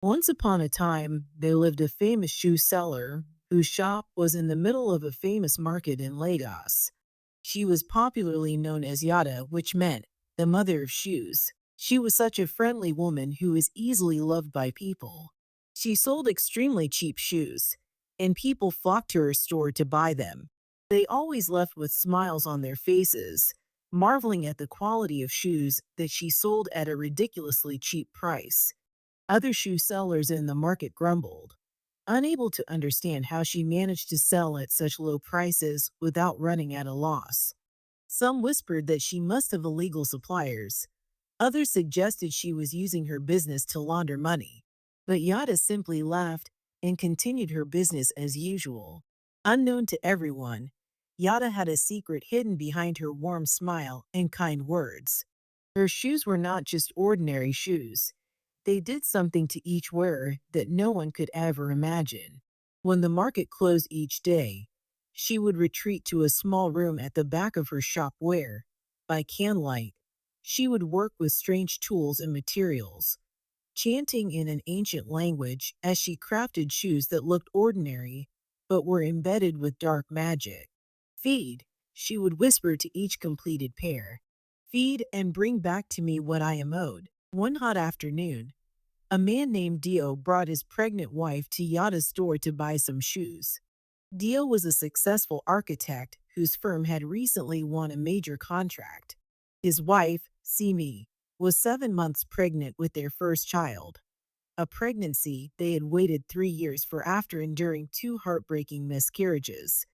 Once upon a time, there lived a famous shoe seller whose shop was in the middle of a famous market in Lagos. She was popularly known as Yada, which meant the mother of shoes. She was such a friendly woman who was easily loved by people. She sold extremely cheap shoes, and people flocked to her store to buy them. They always left with smiles on their faces, marveling at the quality of shoes that she sold at a ridiculously cheap price. Other shoe sellers in the market grumbled, unable to understand how she managed to sell at such low prices without running at a loss. Some whispered that she must have illegal suppliers. Others suggested she was using her business to launder money. But Yada simply laughed and continued her business as usual. Unknown to everyone, Yada had a secret hidden behind her warm smile and kind words. Her shoes were not just ordinary shoes. They did something to each wearer that no one could ever imagine. When the market closed each day, she would retreat to a small room at the back of her shop where, by candlelight, she would work with strange tools and materials, chanting in an ancient language as she crafted shoes that looked ordinary but were embedded with dark magic. Feed, she would whisper to each completed pair. Feed and bring back to me what I am owed. One hot afternoon, a man named Dio brought his pregnant wife to Yada's store to buy some shoes. Dio was a successful architect whose firm had recently won a major contract. His wife, Simi, was 7 months pregnant with their first child, a pregnancy they had waited 3 years for after enduring two heartbreaking miscarriages.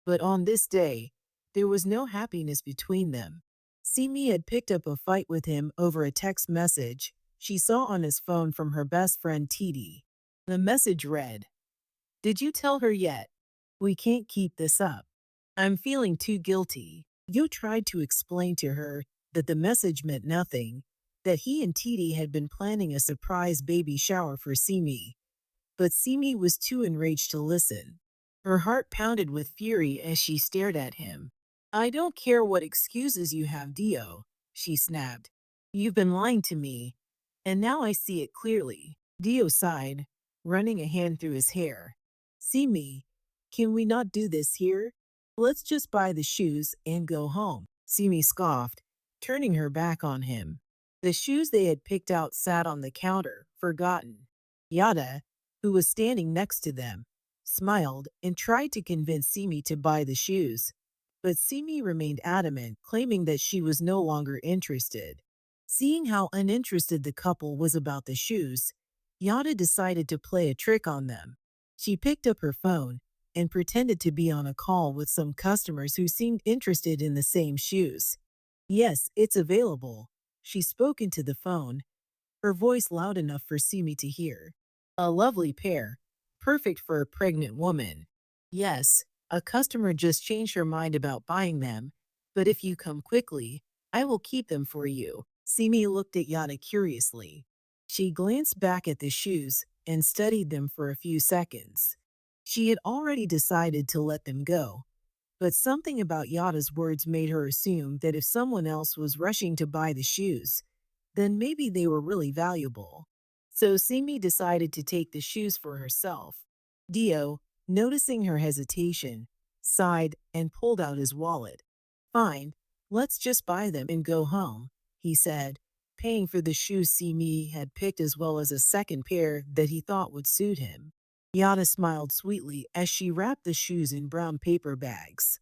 But on this day, there was no happiness between them. Simi had picked up a fight with him over a text message she saw on his phone from her best friend Titi. The message read, "Did you tell her yet? We can't keep this up. I'm feeling too guilty." You tried to explain to her that the message meant nothing, that he and Titi had been planning a surprise baby shower for Simi, but Simi was too enraged to listen. Her heart pounded with fury as she stared at him. "I don't care what excuses you have, Dio," she snapped. "You've been lying to me, and now I see it clearly." Dio sighed, running a hand through his hair. "Simi, can we not do this here? Let's just buy the shoes and go home." Simi scoffed, turning her back on him. The shoes they had picked out sat on the counter, forgotten. Yada, who was standing next to them, smiled and tried to convince Simi to buy the shoes. But Simi remained adamant, claiming that she was no longer interested. Seeing how uninterested the couple was about the shoes, Yada decided to play a trick on them. She picked up her phone and pretended to be on a call with some customers who seemed interested in the same shoes. "Yes, it's available." She spoke into the phone, her voice loud enough for Simi to hear. "A lovely pair, perfect for a pregnant woman. Yes, a customer just changed her mind about buying them, but if you come quickly, I will keep them for you." Simi looked at Yada curiously. She glanced back at the shoes and studied them for a few seconds. She had already decided to let them go, but something about Yada's words made her assume that if someone else was rushing to buy the shoes, then maybe they were really valuable. So Simi decided to take the shoes for herself. Dio, noticing her hesitation, sighed and pulled out his wallet. "Fine, let's just buy them and go home," he said, paying for the shoes Simi had picked as well as a second pair that he thought would suit him. Yada smiled sweetly as she wrapped the shoes in brown paper bags.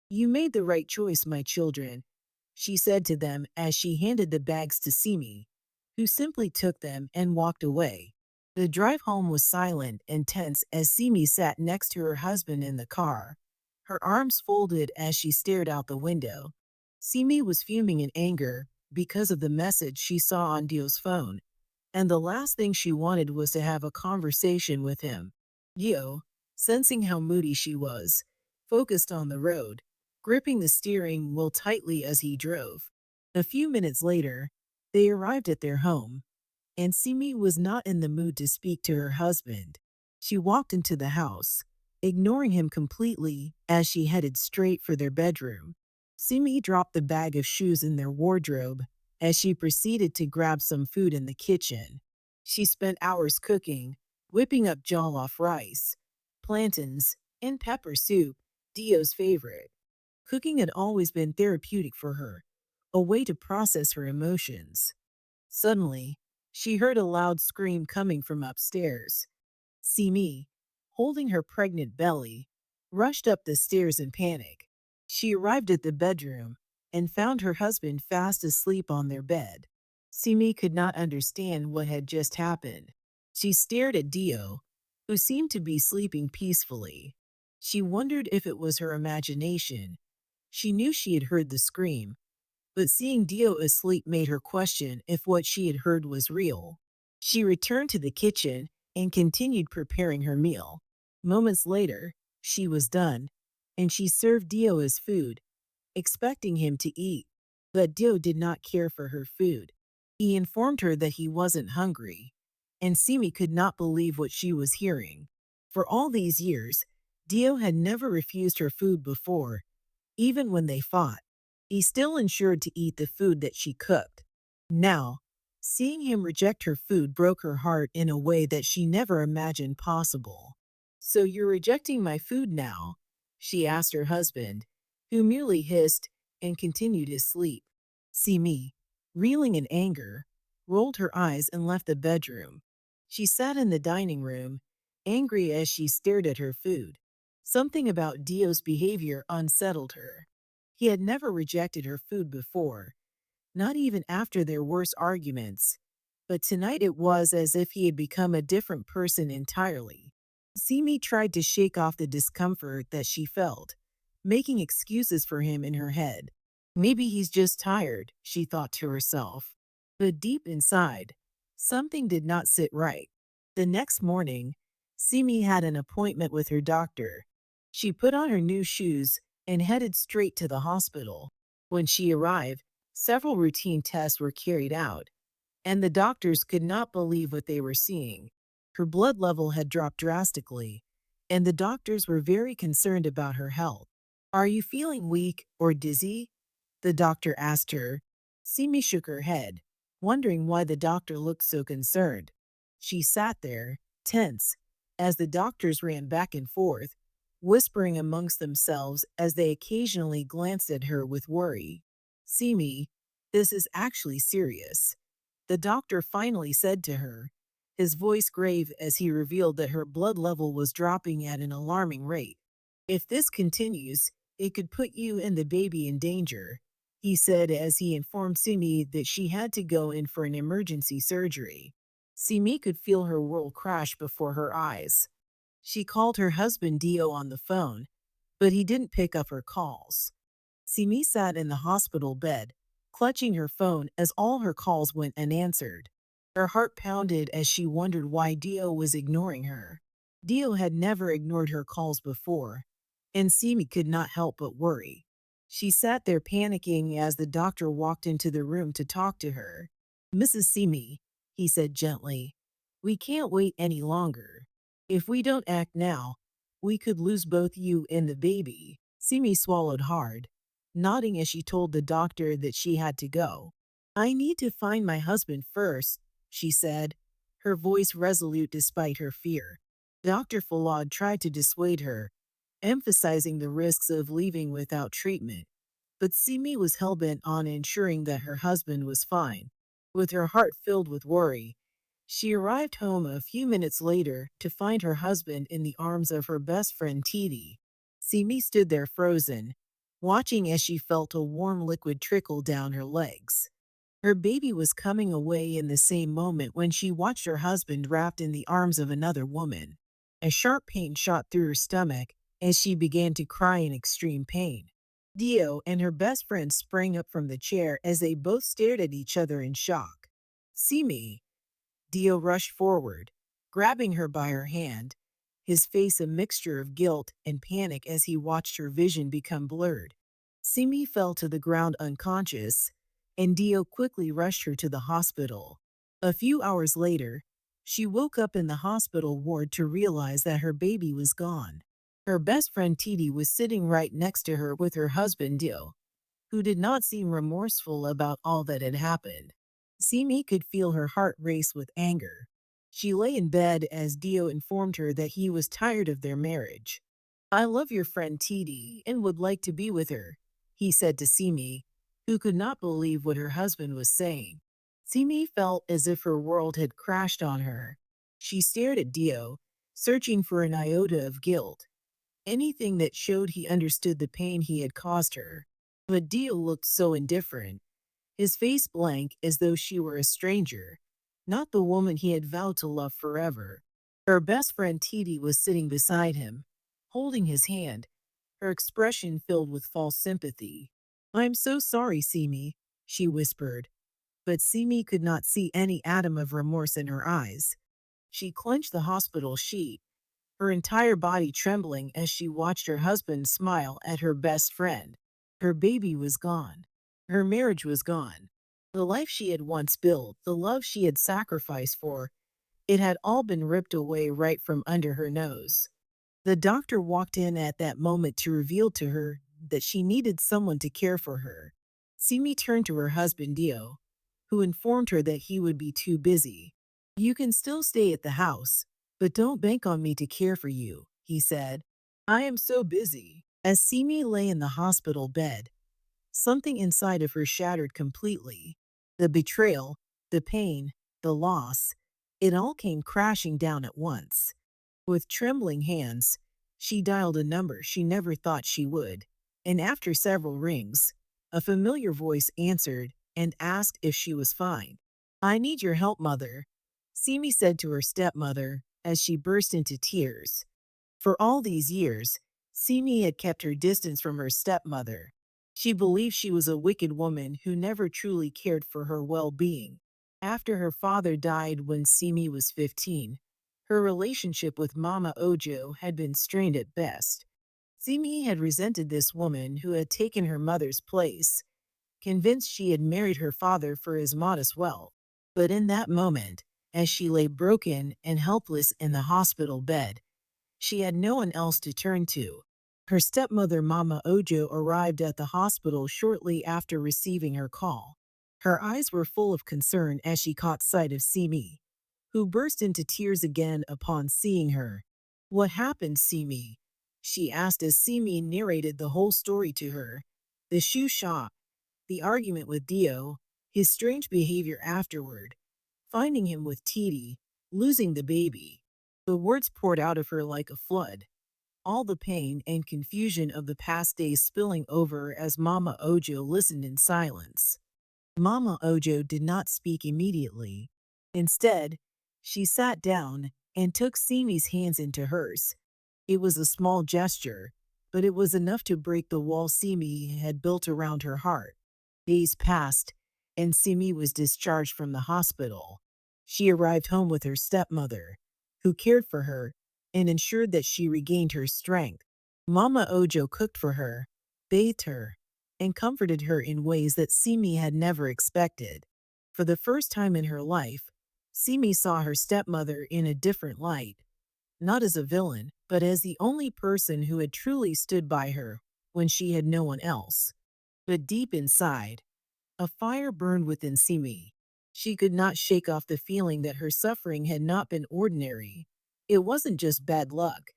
"You made the right choice, my children," she said to them as she handed the bags to Simi, who simply took them and walked away. The drive home was silent and tense as Simi sat next to her husband in the car, her arms folded as she stared out the window. Simi was fuming in anger because of the message she saw on Dio's phone, and the last thing she wanted was to have a conversation with him. Dio, sensing how moody she was, focused on the road, gripping the steering wheel tightly as he drove. A few minutes later, they arrived at their home, and Simi was not in the mood to speak to her husband. She walked into the house, ignoring him completely as she headed straight for their bedroom. Simi dropped the bag of shoes in their wardrobe as she proceeded to grab some food in the kitchen. She spent hours cooking, whipping up jollof rice, plantains, and pepper soup, Dio's favorite. Cooking had always been therapeutic for her, a way to process her emotions. Suddenly, she heard a loud scream coming from upstairs. Simi, holding her pregnant belly, rushed up the stairs in panic. She arrived at the bedroom and found her husband fast asleep on their bed. Simi could not understand what had just happened. She stared at Dio, who seemed to be sleeping peacefully. She wondered if it was her imagination. She knew she had heard the scream, but seeing Dio asleep made her question if what she had heard was real. She returned to the kitchen and continued preparing her meal. Moments later, she was done, and she served Dio his food, expecting him to eat. But Dio did not care for her food. He informed her that he wasn't hungry, and Simi could not believe what she was hearing. For all these years, Dio had never refused her food before, even when they fought. He still ensured to eat the food that she cooked. Now, seeing him reject her food broke her heart in a way that she never imagined possible. "So you're rejecting my food now?" she asked her husband, who merely hissed and continued his sleep. Simi, reeling in anger, rolled her eyes and left the bedroom. She sat in the dining room, angry as she stared at her food. Something about Dio's behavior unsettled her. He had never rejected her food before, not even after their worst arguments. But tonight it was as if he had become a different person entirely. Simi tried to shake off the discomfort that she felt, making excuses for him in her head. Maybe he's just tired, she thought to herself. But deep inside, something did not sit right. The next morning, Simi had an appointment with her doctor. She put on her new shoes and headed straight to the hospital. When she arrived, several routine tests were carried out, and the doctors could not believe what they were seeing. Her blood level had dropped drastically, and the doctors were very concerned about her health. "Are you feeling weak or dizzy?" the doctor asked her. Simi shook her head, wondering why the doctor looked so concerned. She sat there, tense, as the doctors ran back and forth, whispering amongst themselves as they occasionally glanced at her with worry. "Simi, this is actually serious," the doctor finally said to her, his voice grave as he revealed that her blood level was dropping at an alarming rate. "If this continues, it could put you and the baby in danger," he said as he informed Simi that she had to go in for an emergency surgery. Simi could feel her world crash before her eyes. She called her husband Dio on the phone, but he didn't pick up her calls. Simi sat in the hospital bed, clutching her phone as all her calls went unanswered. Her heart pounded as she wondered why Dio was ignoring her. Dio had never ignored her calls before, and Simi could not help but worry. She sat there panicking as the doctor walked into the room to talk to her. "Mrs. Simi," he said gently, "we can't wait any longer. If we don't act now, we could lose both you and the baby." Simi swallowed hard, nodding as she told the doctor that she had to go. "I need to find my husband first," she said, her voice resolute despite her fear. Dr. Falad tried to dissuade her, emphasizing the risks of leaving without treatment. But Simi was hellbent on ensuring that her husband was fine. With her heart filled with worry, she arrived home a few minutes later to find her husband in the arms of her best friend Titi. Simi stood there frozen, watching as she felt a warm liquid trickle down her legs. Her baby was coming away in the same moment when she watched her husband wrapped in the arms of another woman. A sharp pain shot through her stomach as she began to cry in extreme pain. Dio and her best friend sprang up from the chair as they both stared at each other in shock. "Simi!" Dio rushed forward, grabbing her by her hand, his face a mixture of guilt and panic as he watched her vision become blurred. Simi fell to the ground unconscious, and Dio quickly rushed her to the hospital. A few hours later, she woke up in the hospital ward to realize that her baby was gone. Her best friend Titi was sitting right next to her with her husband Dio, who did not seem remorseful about all that had happened. Simi could feel her heart race with anger. She lay in bed as Dio informed her that he was tired of their marriage. I love your friend Titi and would like to be with her, he said to Simi, who could not believe what her husband was saying. Simi felt as if her world had crashed on her. She stared at Dio, searching for an iota of guilt, anything that showed he understood the pain he had caused her. But Dio looked so indifferent, his face blank as though she were a stranger, not the woman he had vowed to love forever. Her best friend Titi was sitting beside him, holding his hand, her expression filled with false sympathy. I'm so sorry, Simi, she whispered, but Simi could not see any atom of remorse in her eyes. She clenched the hospital sheet, her entire body trembling as she watched her husband smile at her best friend. Her baby was gone. Her marriage was gone. The life she had once built, the love she had sacrificed for, it had all been ripped away right from under her nose. The doctor walked in at that moment to reveal to her that she needed someone to care for her. Simi turned to her husband Dio, who informed her that he would be too busy. You can still stay at the house, but don't bank on me to care for you, he said. I am so busy. As Simi lay in the hospital bed, something inside of her shattered completely. The betrayal, the pain, the loss, it all came crashing down at once. With trembling hands, she dialed a number she never thought she would, and after several rings, a familiar voice answered and asked if she was fine. I need your help, mother, Simi said to her stepmother as she burst into tears. For all these years, Simi had kept her distance from her stepmother. She believed she was a wicked woman who never truly cared for her well-being. After her father died when Simi was 15, her relationship with Mama Ojo had been strained at best. Simi had resented this woman who had taken her mother's place, convinced she had married her father for his modest wealth. But in that moment, as she lay broken and helpless in the hospital bed, she had no one else to turn to. Her stepmother, Mama Ojo, arrived at the hospital shortly after receiving her call. Her eyes were full of concern as she caught sight of Simi, who burst into tears again upon seeing her. What happened, Simi? She asked as Simi narrated the whole story to her. The shoe shop, the argument with Dio, his strange behavior afterward, finding him with Titi, losing the baby. The words poured out of her like a flood, all the pain and confusion of the past days spilling over as Mama Ojo listened in silence. Mama Ojo did not speak immediately. Instead, she sat down and took Simi's hands into hers. It was a small gesture, but it was enough to break the wall Simi had built around her heart. Days passed, and Simi was discharged from the hospital. She arrived home with her stepmother, who cared for her and ensured that she regained her strength. Mama Ojo cooked for her, bathed her, and comforted her in ways that Simi had never expected. For the first time in her life, Simi saw her stepmother in a different light, not as a villain, but as the only person who had truly stood by her when she had no one else. But deep inside, a fire burned within Simi. She could not shake off the feeling that her suffering had not been ordinary. It wasn't just bad luck.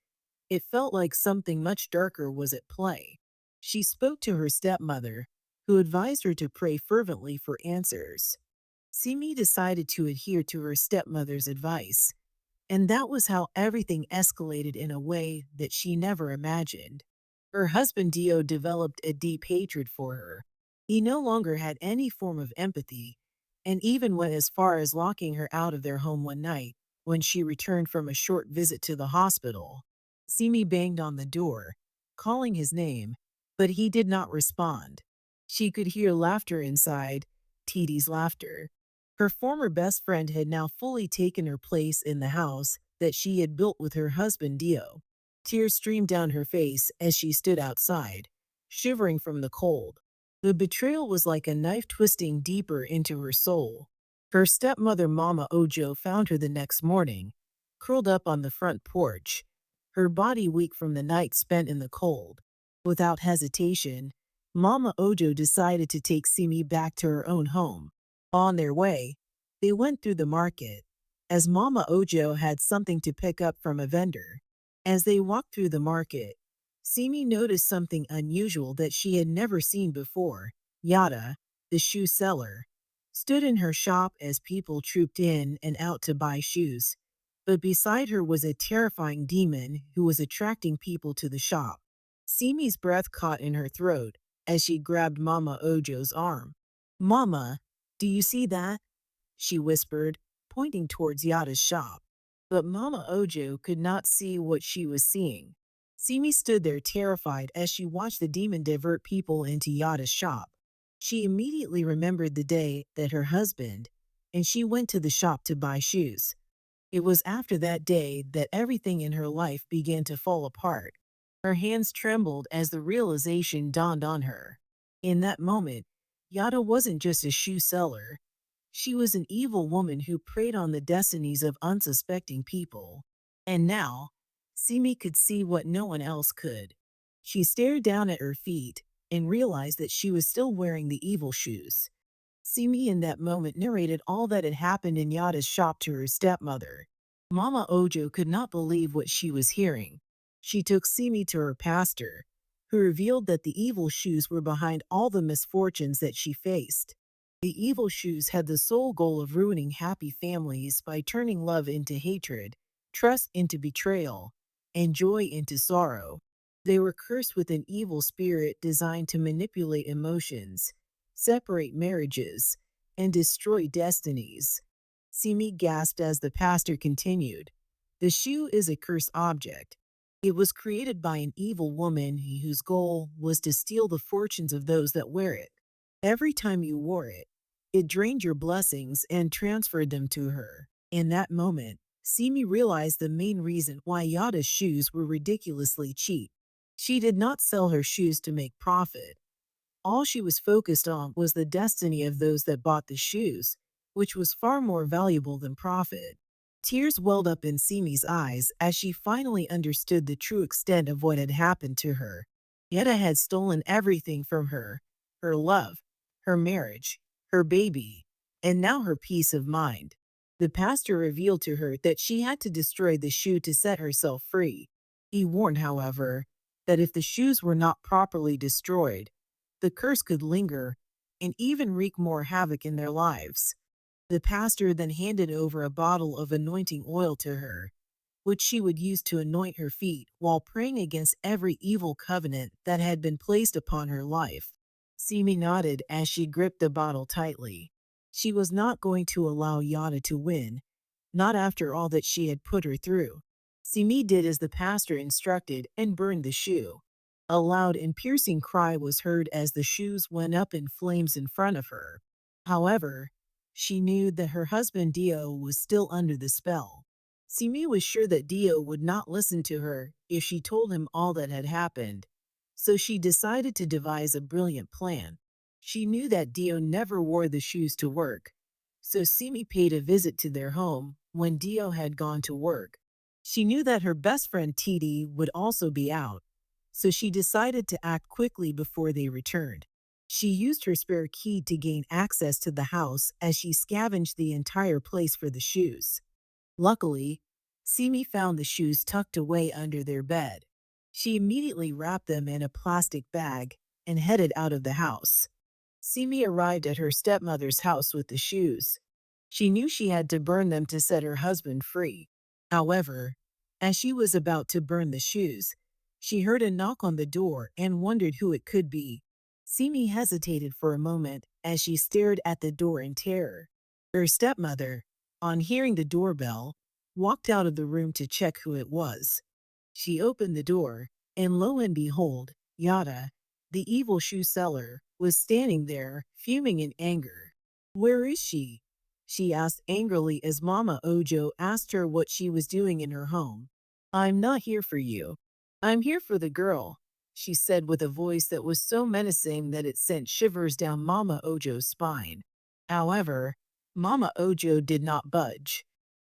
It felt like something much darker was at play. She spoke to her stepmother, who advised her to pray fervently for answers. Simi decided to adhere to her stepmother's advice, and that was how everything escalated in a way that she never imagined. Her husband Dio developed a deep hatred for her. He no longer had any form of empathy, and even went as far as locking her out of their home one night when she returned from a short visit to the hospital. Simi banged on the door, calling his name, but he did not respond. She could hear laughter inside, Titi's laughter. Her former best friend had now fully taken her place in the house that she had built with her husband Dio. Tears streamed down her face as she stood outside, shivering from the cold. The betrayal was like a knife twisting deeper into her soul. Her stepmother Mama Ojo found her the next morning, curled up on the front porch, her body weak from the night spent in the cold. Without hesitation, Mama Ojo decided to take Simi back to her own home. On their way, they went through the market. as Mama Ojo had something to pick up from a vendor. As they walked through the market, Simi noticed something unusual that she had never seen before. Yada, the shoe seller, stood in her shop as people trooped in and out to buy shoes. But beside her was a terrifying demon who was attracting people to the shop. Simi's breath caught in her throat as she grabbed Mama Ojo's arm. Mama, do you see that? She whispered, pointing towards Yada's shop. But Mama Ojo could not see what she was seeing. Simi stood there terrified as she watched the demon divert people into Yada's shop. She immediately remembered the day that her husband and she went to the shop to buy shoes. It was after that day that everything in her life began to fall apart. Her hands trembled as the realization dawned on her. In that moment, Yada wasn't just a shoe seller. She was an evil woman who preyed on the destinies of unsuspecting people. And now, Simi could see what no one else could. She stared down at her feet and realized that she was still wearing the evil shoes. Simi in that moment narrated all that had happened in Yada's shop to her stepmother. Mama Ojo could not believe what she was hearing. She took Simi to her pastor, who revealed that the evil shoes were behind all the misfortunes that she faced. The evil shoes had the sole goal of ruining happy families by turning love into hatred, trust into betrayal, and joy into sorrow. They were cursed with an evil spirit designed to manipulate emotions, separate marriages, and destroy destinies. Simi gasped as the pastor continued. The shoe is a cursed object. It was created by an evil woman whose goal was to steal the fortunes of those that wear it. Every time you wore it, it drained your blessings and transferred them to her. In that moment, Simi realized the main reason why Yada's shoes were ridiculously cheap. She did not sell her shoes to make profit. All she was focused on was the destiny of those that bought the shoes, which was far more valuable than profit. Tears welled up in Simi's eyes as she finally understood the true extent of what had happened to her. Yetta had stolen everything from her love, her marriage, her baby, and now her peace of mind. The pastor revealed to her that she had to destroy the shoe to set herself free. He warned, however, that if the shoes were not properly destroyed, the curse could linger and even wreak more havoc in their lives. The pastor then handed over a bottle of anointing oil to her, which she would use to anoint her feet while praying against every evil covenant that had been placed upon her life. Simi nodded as she gripped the bottle tightly. She was not going to allow Yada to win, not after all that she had put her through. Simi did as the pastor instructed and burned the shoe. A loud and piercing cry was heard as the shoes went up in flames in front of her. However, she knew that her husband Dio was still under the spell. Simi was sure that Dio would not listen to her if she told him all that had happened, so she decided to devise a brilliant plan. She knew that Dio never wore the shoes to work, so Simi paid a visit to their home when Dio had gone to work. She knew that her best friend Titi would also be out, so she decided to act quickly before they returned. She used her spare key to gain access to the house as she scavenged the entire place for the shoes. Luckily, Simi found the shoes tucked away under their bed. She immediately wrapped them in a plastic bag and headed out of the house. Simi arrived at her stepmother's house with the shoes. She knew she had to burn them to set her husband free. However, as she was about to burn the shoes, she heard a knock on the door and wondered who it could be. Simi hesitated for a moment as she stared at the door in terror. Her stepmother, on hearing the doorbell, walked out of the room to check who it was. She opened the door, and lo and behold, Yada, the evil shoe seller, was standing there, fuming in anger. "Where is she?" she asked angrily as Mama Ojo asked her what she was doing in her home. "I'm not here for you. I'm here for the girl," she said with a voice that was so menacing that it sent shivers down Mama Ojo's spine. However, Mama Ojo did not budge.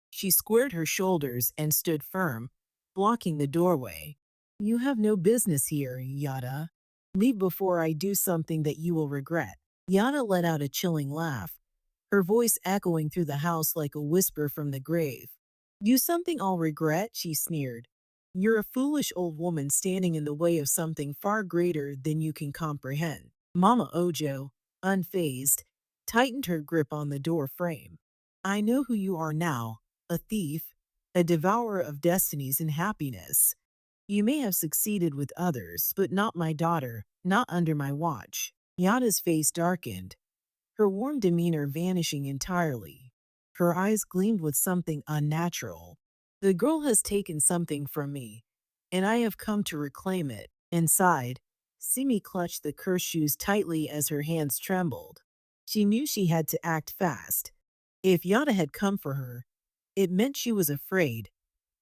She squared her shoulders and stood firm, blocking the doorway. "You have no business here, Yada. Leave before I do something that you will regret." Yada let out a chilling laugh. her voice echoing through the house like a whisper from the grave. Do something I'll regret, she sneered. You're a foolish old woman standing in the way of something far greater than you can comprehend. Mama Ojo, unfazed, tightened her grip on the door frame. I know who you are now, a thief, a devourer of destinies and happiness. You may have succeeded with others, but not my daughter, not under my watch. Yada's face darkened, her warm demeanor vanishing entirely. Her eyes gleamed with something unnatural. The girl has taken something from me, and I have come to reclaim it. Inside, Simi clutched the cursed shoes tightly as her hands trembled. She knew she had to act fast. If Yada had come for her, it meant she was afraid.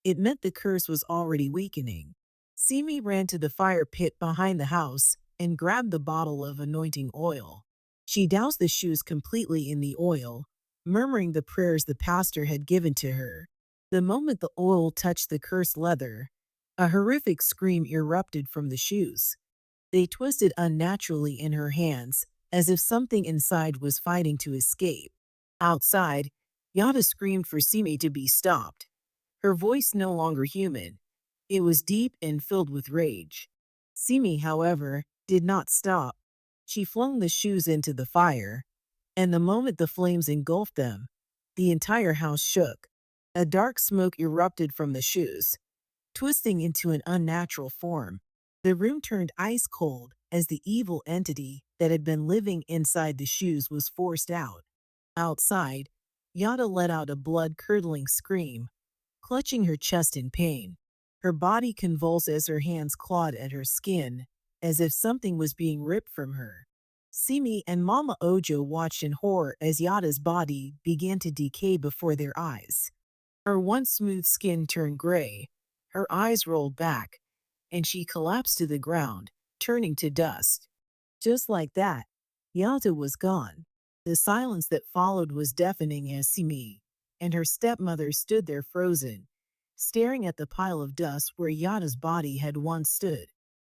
It meant the curse was already weakening. Simi ran to the fire pit behind the house and grabbed the bottle of anointing oil. She doused the shoes completely in the oil, murmuring the prayers the pastor had given to her. The moment the oil touched the cursed leather, a horrific scream erupted from the shoes. They twisted unnaturally in her hands, as if something inside was fighting to escape. Outside, Yada screamed for Simi to be stopped. Her voice no longer human. It was deep and filled with rage. Simi, however, did not stop. She flung the shoes into the fire, and the moment the flames engulfed them, the entire house shook. A dark smoke erupted from the shoes, twisting into an unnatural form. The room turned ice cold as the evil entity that had been living inside the shoes was forced out. Outside, Yada let out a blood-curdling scream, clutching her chest in pain. Her body convulsed as her hands clawed at her skin, as if something was being ripped from her. Simi and Mama Ojo watched in horror as Yada's body began to decay before their eyes. Her once smooth skin turned gray, her eyes rolled back, and she collapsed to the ground, turning to dust. Just like that, Yada was gone. The silence that followed was deafening as Simi and her stepmother stood there frozen, staring at the pile of dust where Yada's body had once stood.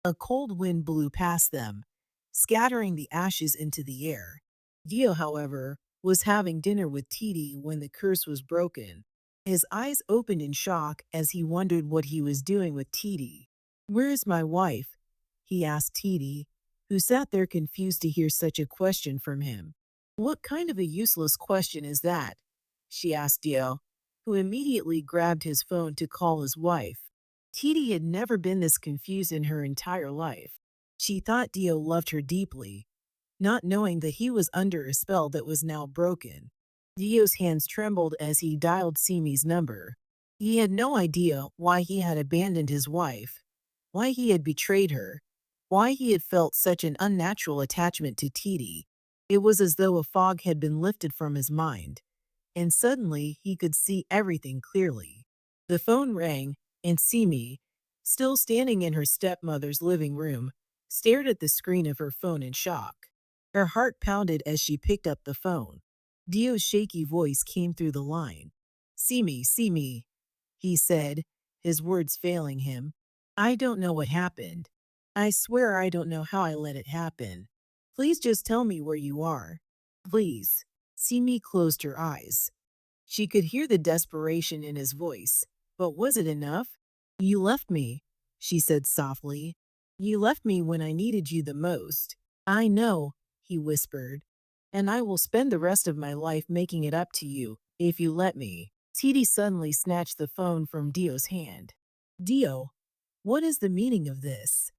A cold wind blew past them, scattering the ashes into the air. Dio, however, was having dinner with Titi when the curse was broken. His eyes opened in shock as he wondered what he was doing with Titi. Where is my wife? He asked Titi, who sat there confused to hear such a question from him. What kind of a useless question is that? She asked Dio, who immediately grabbed his phone to call his wife. Titi had never been this confused in her entire life. She thought Dio loved her deeply, not knowing that he was under a spell that was now broken. Dio's hands trembled as he dialed Simi's number. He had no idea why he had abandoned his wife, why he had betrayed her, why he had felt such an unnatural attachment to Titi. It was as though a fog had been lifted from his mind, and suddenly he could see everything clearly. The phone rang, and Simi, still standing in her stepmother's living room, stared at the screen of her phone in shock. Her heart pounded as she picked up the phone. Dio's shaky voice came through the line. Simi, he said, his words failing him. I don't know what happened. I swear I don't know how I let it happen. Please just tell me where you are. Please. Simi closed her eyes. She could hear the desperation in his voice, but was it enough? You left me, she said softly. You left me when I needed you the most. I know, he whispered, and I will spend the rest of my life making it up to you, if you let me. Titi suddenly snatched the phone from Dio's hand. Dio, what is the meaning of this?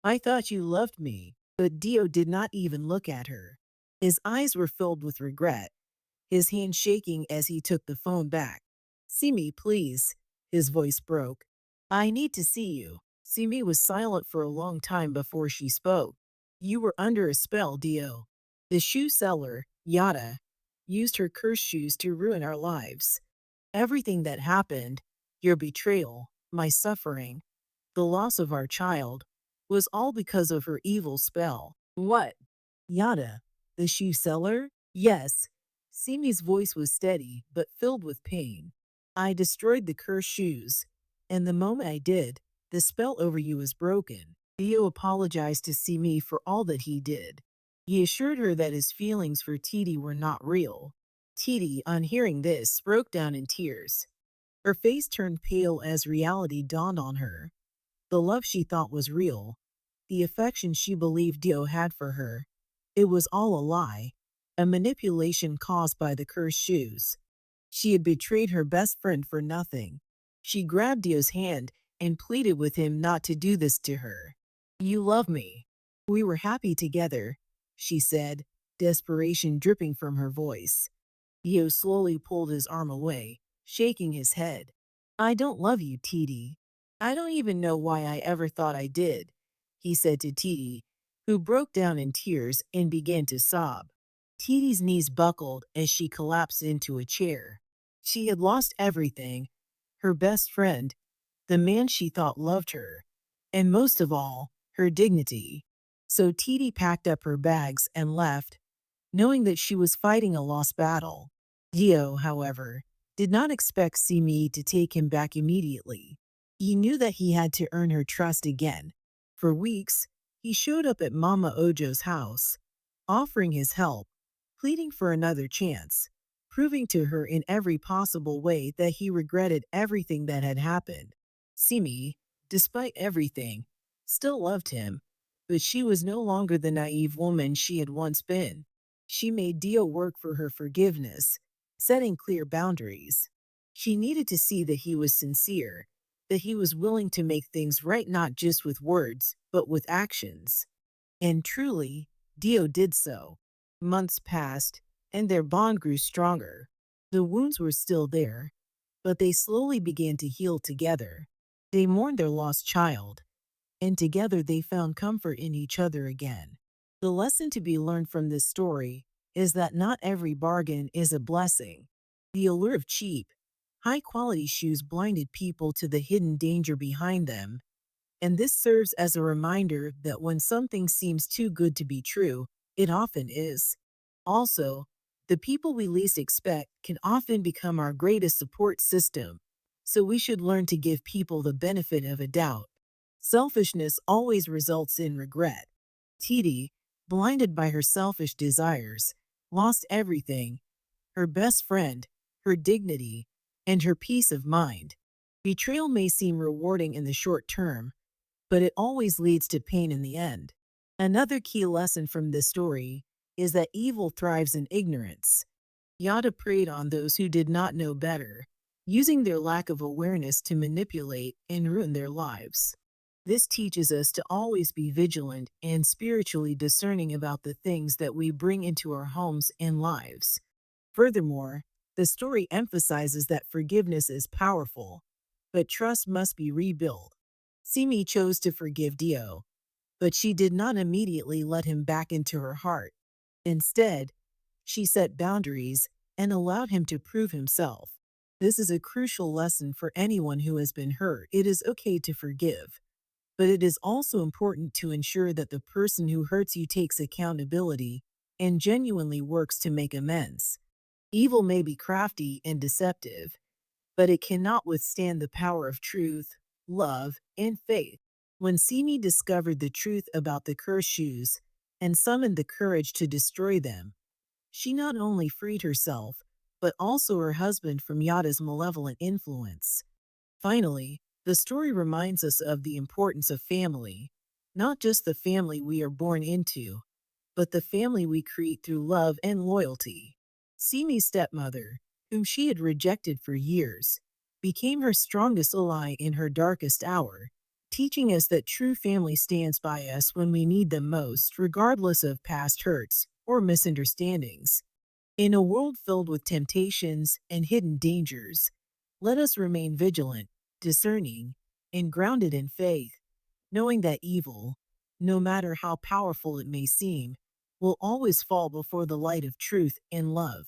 I thought you loved me. But Dio did not even look at her. His eyes were filled with regret, his hand shaking as he took the phone back. Simi, please. His voice broke. I need to see you. Simi was silent for a long time before she spoke. You were under a spell, Dio. The shoe seller, Yada, used her cursed shoes to ruin our lives. Everything that happened, your betrayal, my suffering, the loss of our child, was all because of her evil spell. What? Yada, the shoe seller? Yes. Simi's voice was steady, but filled with pain. I destroyed the cursed shoes, and the moment I did, the spell over you was broken. Dio apologized to Simi for all that he did. He assured her that his feelings for Titi were not real. Titi, on hearing this, broke down in tears. Her face turned pale as reality dawned on her. The love she thought was real, the affection she believed Dio had for her, it was all a lie, a manipulation caused by the cursed shoes. She had betrayed her best friend for nothing. She grabbed Dio's hand and pleaded with him not to do this to her. You love me. We were happy together, she said, desperation dripping from her voice. Dio slowly pulled his arm away, shaking his head. I don't love you, Titi. I don't even know why I ever thought I did, he said to Titi, who broke down in tears and began to sob. Titi's knees buckled as she collapsed into a chair. She had lost everything, her best friend, the man she thought loved her, and most of all, her dignity. So Titi packed up her bags and left, knowing that she was fighting a lost battle. Dio, however, did not expect Simi to take him back immediately. He knew that he had to earn her trust again. For weeks, he showed up at Mama Ojo's house, offering his help, pleading for another chance, proving to her in every possible way that he regretted everything that had happened. Simi, despite everything, still loved him, but she was no longer the naive woman she had once been. She made Dio work for her forgiveness, setting clear boundaries. She needed to see that he was sincere, that he was willing to make things right not just with words, but with actions. And truly, Dio did so. Months passed, and their bond grew stronger. The wounds were still there, but they slowly began to heal together. They mourned their lost child, and together they found comfort in each other again. The lesson to be learned from this story is that not every bargain is a blessing. The allure of cheap, high quality shoes blinded people to the hidden danger behind them, and this serves as a reminder that when something seems too good to be true, it often is. Also, the people we least expect can often become our greatest support system, so we should learn to give people the benefit of a doubt. Selfishness always results in regret. Titi, blinded by her selfish desires, lost everything: her best friend, her dignity, and her peace of mind. Betrayal may seem rewarding in the short term, but it always leads to pain in the end. Another key lesson from this story is that evil thrives in ignorance. Yada preyed on those who did not know better, using their lack of awareness to manipulate and ruin their lives. This teaches us to always be vigilant and spiritually discerning about the things that we bring into our homes and lives. Furthermore, the story emphasizes that forgiveness is powerful, but trust must be rebuilt. Simi chose to forgive Dio, but she did not immediately let him back into her heart. Instead, she set boundaries and allowed him to prove himself. This is a crucial lesson for anyone who has been hurt. It is okay to forgive, but it is also important to ensure that the person who hurts you takes accountability and genuinely works to make amends. Evil may be crafty and deceptive, but it cannot withstand the power of truth, love, and faith. When Simi discovered the truth about the cursed shoes and summoned the courage to destroy them, she not only freed herself, but also her husband from Yada's malevolent influence. Finally, the story reminds us of the importance of family, not just the family we are born into, but the family we create through love and loyalty. Simi's stepmother, whom she had rejected for years, became her strongest ally in her darkest hour, teaching us that true family stands by us when we need them most, regardless of past hurts or misunderstandings. In a world filled with temptations and hidden dangers, let us remain vigilant, discerning, and grounded in faith, knowing that evil, no matter how powerful it may seem, will always fall before the light of truth and love.